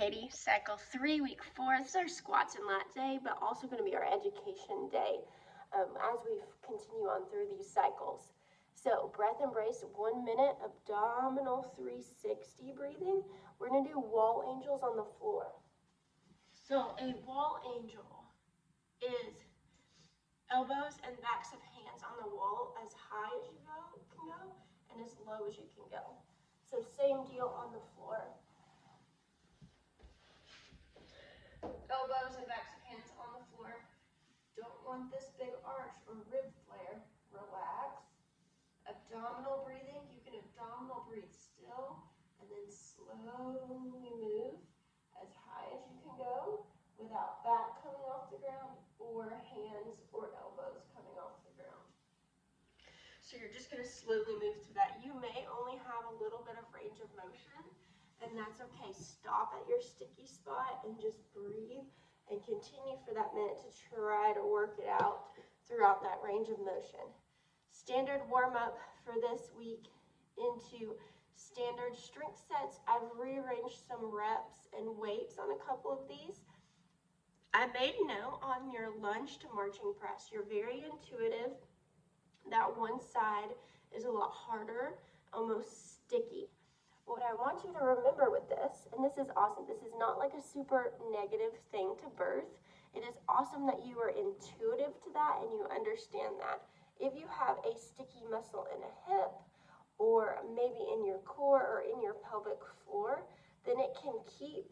Katie, cycle 3, week 4. This is our squats and lat day, but also going to be our education day as we continue on through these cycles. So breath embrace, 1 minute, abdominal 360 breathing. We're going to do wall angels on the floor. So a wall angel is elbows and backs of hands on the wall as high as you can go and as low as you can go. So same deal on the floor. Elbows and backs of hands on the floor. Don't want this big arch or rib flare. Relax. Abdominal breathing. You can abdominal breathe still and then slowly move as high as you can go without back coming off the ground or hands or elbows coming off the ground. So you're just going to slowly move through that. You may only have a little bit of range of motion, and that's okay. Stop at your sticky spot and just breathe and continue for that minute to try to work it out throughout that range of motion. Standard warm-up for this week into standard strength sets. I've rearranged some reps and weights on a couple of these. I made note on your lunge to marching press. You're very intuitive. That one side is a lot harder, almost sticky. What I want you to remember with this, and this is awesome, this is not like a super negative thing to birth. It is awesome that you are intuitive to that and you understand that. If you have a sticky muscle in a hip, or maybe in your core or in your pelvic floor, then it can keep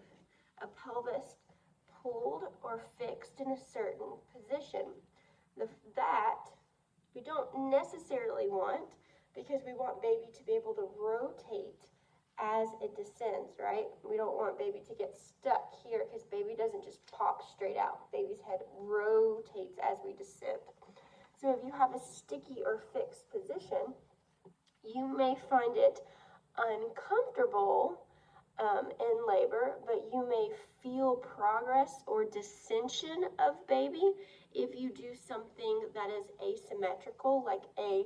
a pelvis pulled or fixed in a certain position. That we don't necessarily want, because we want baby to be able to rotate as it descends, right? We don't want baby to get stuck here because baby doesn't just pop straight out. Baby's head rotates as we descend. So if you have a sticky or fixed position, you may find it uncomfortable in labor, but you may feel progress or descension of baby if you do something that is asymmetrical, like a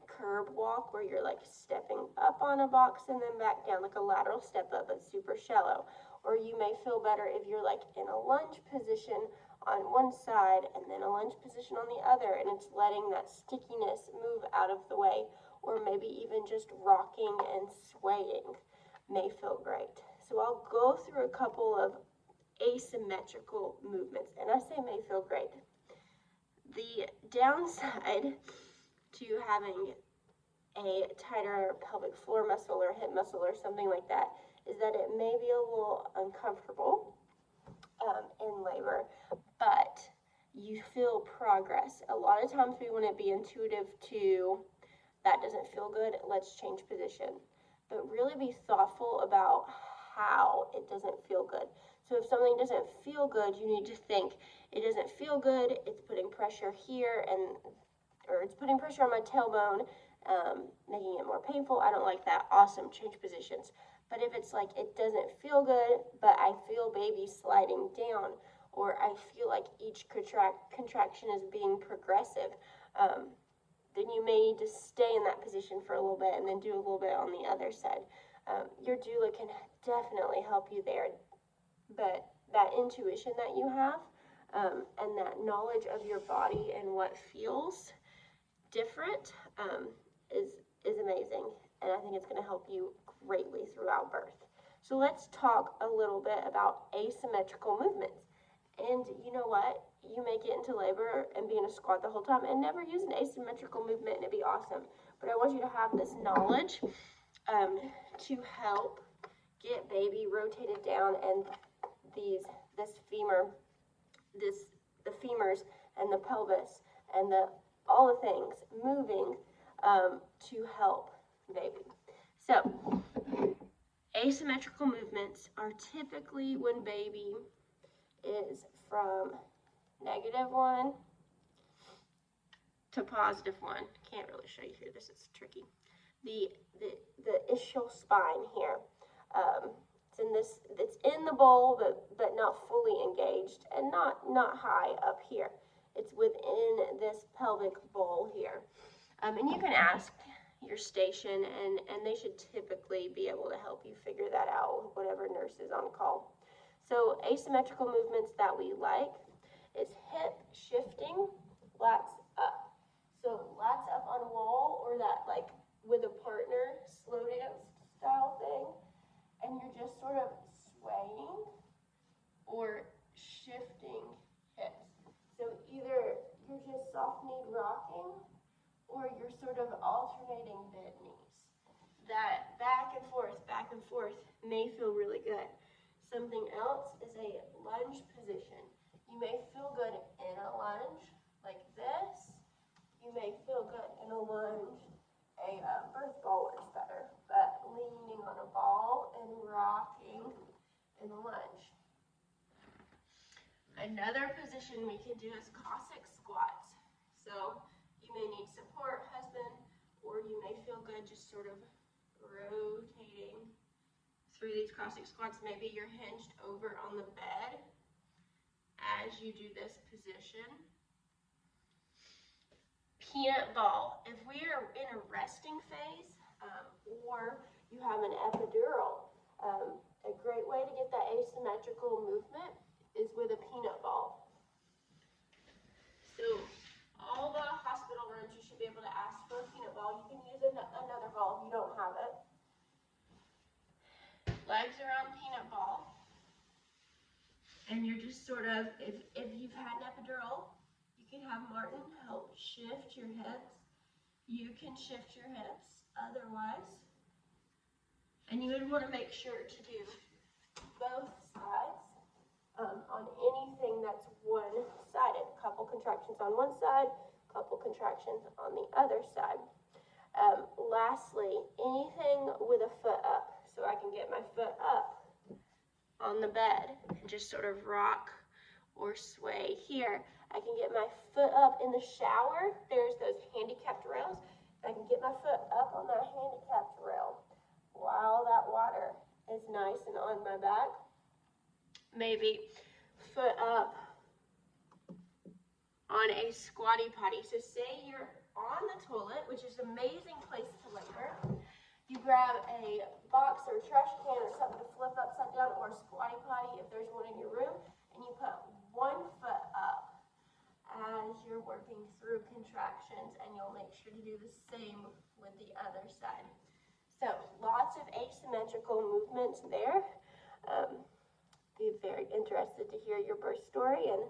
curb walk where you're like stepping up on a box and then back down, like a lateral step up but super shallow. Or you may feel better if you're like in a lunge position on one side and then a lunge position on the other, and it's letting that stickiness move out of the way. Or maybe even just rocking and swaying may feel great. So I'll go through a couple of asymmetrical movements, and I say may feel great. The downside to having a tighter pelvic floor muscle or hip muscle or something like that is that it may be a little uncomfortable in labor, but you feel progress. A lot of times we want to be intuitive to, that doesn't feel good, let's change position. But really be thoughtful about how it doesn't feel good. So if something doesn't feel good, you need to think, it doesn't feel good, it's putting pressure here, or it's putting pressure on my tailbone, making it more painful. I don't like that. Awesome, change positions. But if it's like, it doesn't feel good, but I feel baby sliding down, or I feel like each contraction is being progressive, then you may need to stay in that position for a little bit and then do a little bit on the other side. Your doula can definitely help you there, but that intuition that you have and that knowledge of your body and what feels different is amazing, and I think it's going to help you greatly throughout birth. So let's talk a little bit about asymmetrical movements. And you know what? You may get into labor and be in a squat the whole time and never use an asymmetrical movement, and it'd be awesome. But I want you to have this knowledge to help get baby rotated down, and the femurs and the pelvis and all the things moving to help baby. So asymmetrical movements are typically when baby is from -1 to +1. Can't really show you here. This is tricky. The ischial spine here. It's in the bowl, but not fully engaged, and not high up here. It's within this pelvic bowl here. And you can ask, your station, and they should typically be able to help you figure that out, whatever nurse is on call. So asymmetrical movements that we like is hip shifting, lats up. So lats up on wall, or that like with a partner slow dance style thing, and you're just sort of swaying or shifting hips. So either you're just soft knee rocking, or you're sort of alternating bent knees. That back and forth may feel really good. Something else is a lunge position. You may feel good in a lunge like this. You may feel good in a lunge. A birth ball works better, but leaning on a ball and rocking in a lunge. Another position we can do is Cossack squats. So you may need support, husband, or you may feel good just sort of rotating through these Cossack squats. Maybe you're hinged over on the bed as you do this position. Peanut ball. If we are in a resting phase, or you have an epidural, a great way to get that asymmetrical movement is with a peanut ball. So all the hospital rooms, you should be able to ask for a peanut ball. You can use another ball if you don't have it. Legs around peanut ball. And you're just sort of, if you've had an epidural, you can have Martin help shift your hips. You can shift your hips otherwise. And you would want to make sure to do both sides on anything that's one-sided. Couple contractions on one side, couple contractions on the other side. Lastly, anything with a foot up. So I can get my foot up on the bed and just sort of rock or sway here. I can get my foot up in the shower. There's those handicapped rails. I can get my foot up on that handicapped rail while that water is nice and on my back. Maybe foot up on a squatty potty. So say you're on the toilet, which is an amazing place to labor. You grab a box or a trash can or something to flip upside down, or a squatty potty if there's one in your room, and you put one foot up as you're working through contractions, and you'll make sure to do the same with the other side. So lots of asymmetrical movements there. Be very interested to hear your birth story and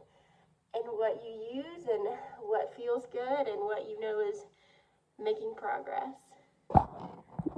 what you use and what feels good and what you know is making progress.